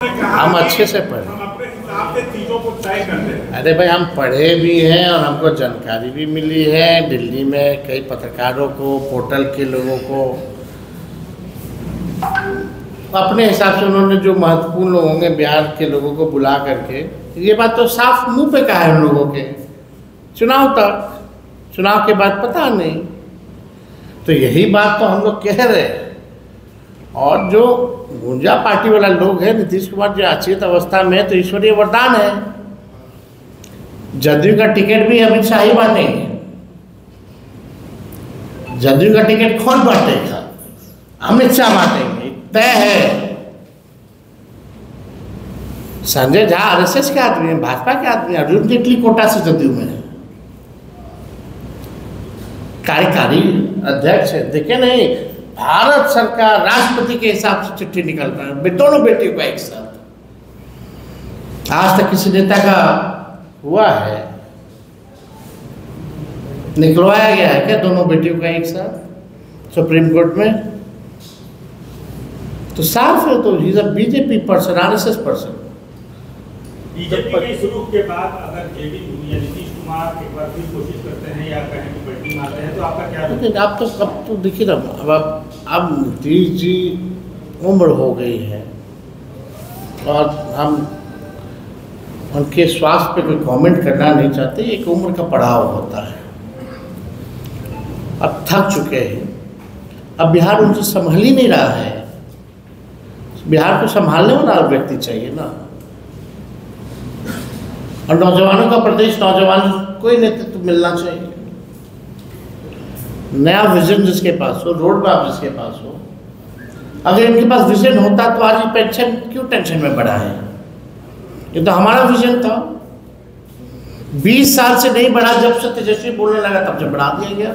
हम अच्छे से पढ़े, हम अपने हिसाब से चीजों को तय करते हैं। अरे भाई हम पढ़े भी हैं और हमको जानकारी भी मिली है। दिल्ली में कई पत्रकारों को, पोर्टल के लोगों को अपने हिसाब से उन्होंने जो महत्वपूर्ण लोग होंगे बिहार के लोगों को बुला करके, ये बात तो साफ मुंह पे कहा है उन लोगों के, चुनाव तक, चुनाव के बाद पता नहीं। तो यही बात तो हम लोग कह रहे हैं। और जो गुंजा पार्टी वाला लोग है, नीतीश कुमार जो अचेत अवस्था में है तो ईश्वरीय वरदान है। जदयू का टिकट भी अमित शाह ही बांटेंगे। जदयू का टिकट कौन बांटेगा? अमित शाह बांटेंगे, तय है। संजय झा आरएसएस के आदमी है, भाजपा के आदमी, अरुण जेटली कोटा से जदयू में है, कार्यकारी अध्यक्ष है। देखे नहीं, भारत सरकार राष्ट्रपति के हिसाब से चिट्ठी निकल रहा है दोनों बेटियों का एक साथ। आज तक किसी नेता का हुआ है, निकलवाया गया है क्या दोनों बेटियों का एक साथ सुप्रीम कोर्ट में? तो साफ है। तो he is a BJP person, RSS person. BJP के शुरू के बाद अगर जेडीयू या नीतीश कुमार एक बार फिर कोशिश करते हैं या कहीं भी पलटी मारते हैं तो आपका क्या? लेकिन आप तो कब तो देखिए ना, अब नीतीश जी उम्र हो गई है और हम उनके स्वास्थ्य पे कोई कमेंट करना नहीं चाहते। एक उम्र का पड़ाव होता है, अब थक चुके हैं। अब बिहार उनसे संभाल ही नहीं रहा है। बिहार को संभालने वाला व्यक्ति चाहिए ना। और नौजवानों का प्रदेश, नौजवान कोई नेतृत्व मिलना चाहिए, नया विजन जिसके पास हो, रोड मैप जिसके पास हो। अगर इनके पास विजन होता तो आज ये पेंशन क्यों टेंशन में बढ़ा है? ये तो हमारा विजन था। 20 साल से नहीं बढ़ा, जब से तेजस्वी बोलने लगा तब से बढ़ा दिया गया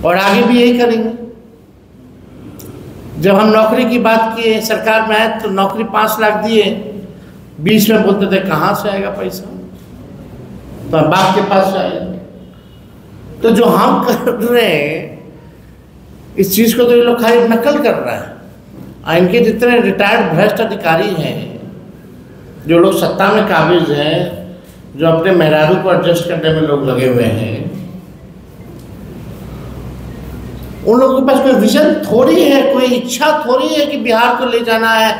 और आगे भी यही करेंगे। जब हम नौकरी की बात किए, सरकार में आए तो नौकरी 5 लाख दिए, 20 में बोलते थे कहाँ से आएगा पैसा, तो बाप के पास से आएगा। तो जो हम कर रहे हैं इस चीज़ को तो ये लोग खाली नकल कर रहे हैं। इनके जितने रिटायर्ड भ्रष्ट अधिकारी हैं, जो लोग सत्ता में काबिज हैं, जो अपने मेहरारू को एडजस्ट करने में लोग लगे हुए हैं, उन लोगों के पास कोई विजन थोड़ी है, कोई इच्छा थोड़ी है कि बिहार को ले जाना है।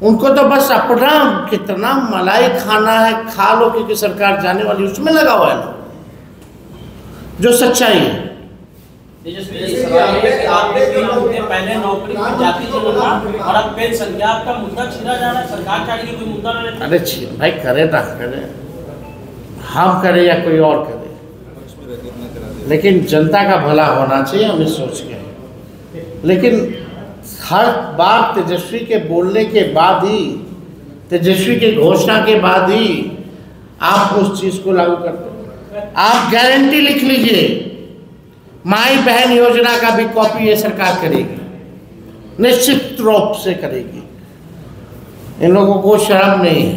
उनको तो बस अपना कितना मलाई खाना है खा लो, क्योंकि सरकार जाने वाली उसमें लगा हुआ है जो सच्चाई है। पहले नौकरी जाति जनगणना और अब पेंशन, क्या आपका मुद्दा छीना जा रहा है? सरकार चाहेगी कोई मुद्दा न रहे? अरे छीन भाई, करे ना करे, हम करें या कोई और करे, लेकिन जनता का भला होना चाहिए, हम इस सोच के। लेकिन हर बार तेजस्वी के बोलने के बाद ही, तेजस्वी के घोषणा के बाद ही आप उस चीज़ को लागू करते हैं। आप गारंटी लिख लीजिए, माई बहन योजना का भी कॉपी ये सरकार करेगी, निश्चित रूप से करेगी। इन लोगों को शर्म नहीं है।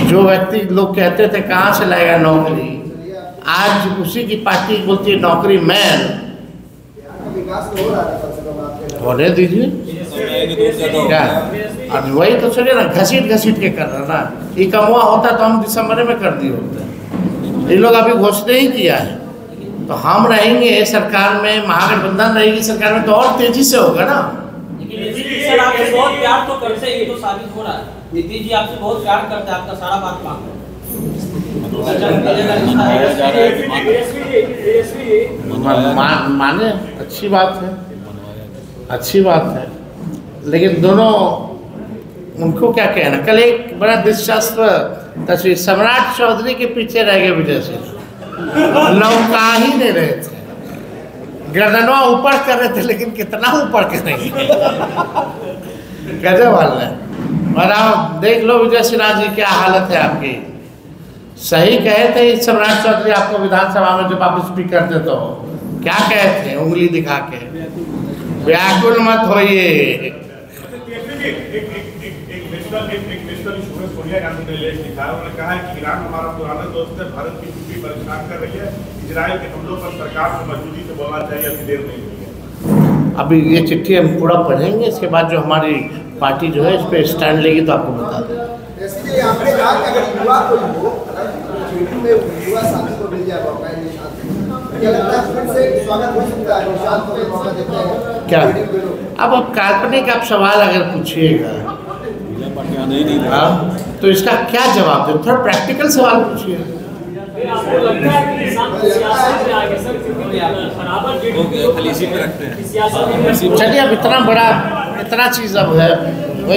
जो व्यक्ति लोग कहते थे कहाँ से लाएगा नौकरी, आज उसी की पार्टी बोलती है नौकरी मैन। होने दीजिए क्या, अब वही तो चलिए ना, घसीट घसीट के कर रहा ना। ये कमुआ होता तो हम दिसंबर में कर दिए होते। ये लोग अभी घोषणा ही किया है, तो हम रहेंगे सरकार में, महागठबंधन रहेगी सरकार में, तो और तेजी से होगा ना। लेकिन नीतीश सर आपसे बहुत प्यार तो करते, ये तो साबित हो रहा है। नीतीश जी आपसे बहुत प्यार करते हैं, आपका सारा बात मानते हैं। माने अच्छी बात है, अच्छी बात है, लेकिन दोनों उनको क्या कहना। कल एक बड़ा दिलचस्प तस्वीर, सम्राट चौधरी के पीछे रह गए विजय सिंह, लौका ही नहीं रहे थे, गर्दनवा ऊपर कर रहे थे, लेकिन कितना ऊपर करेंगे, गजब हाल है। और आप देख लो विजय सिन्हा जी क्या हालत है आपकी। सही कहे थे सम्राट चौधरी आपको विधानसभा में जब आप स्पीक करते तो क्या कहे थे, उंगली दिखा के, व्याकुल मत होइए। सोनिया गांधी ने लेख लिखा है, उन्होंने कहा है कि ईरान हमारा पुराना दोस्त है, भारत की छुट्टी परेशान कर रही है, इजराइल के हमलों पर सरकार को मजबूती से बोलना चाहिए, अभी देर नहीं हुई है। अभी ये चिट्ठी हम पूरा पढ़ेंगे, इसके बाद जो हमारी पार्टी जो है इस पर स्टैंड लेगी तो आपको बता दें। इसलिए आपने कहा कि अगर युवा कोई हो, जेडीयू में युवा साथी को मिल जाए मौका, क्या लगता है फिर से स्वागत हो सकता है? निशांत को मौका देते हैं क्या अब काल्पनिक आप सवाल अगर पूछिएगा तो इसका क्या जवाब दे? थोड़ा प्रैक्टिकल सवाल पूछिए। आपको लगता है कि निशांत सियासत में आगे सर, क्योंकि बराबर जेडीयू चलिए अब इतना बड़ा इतना चीज़ अब है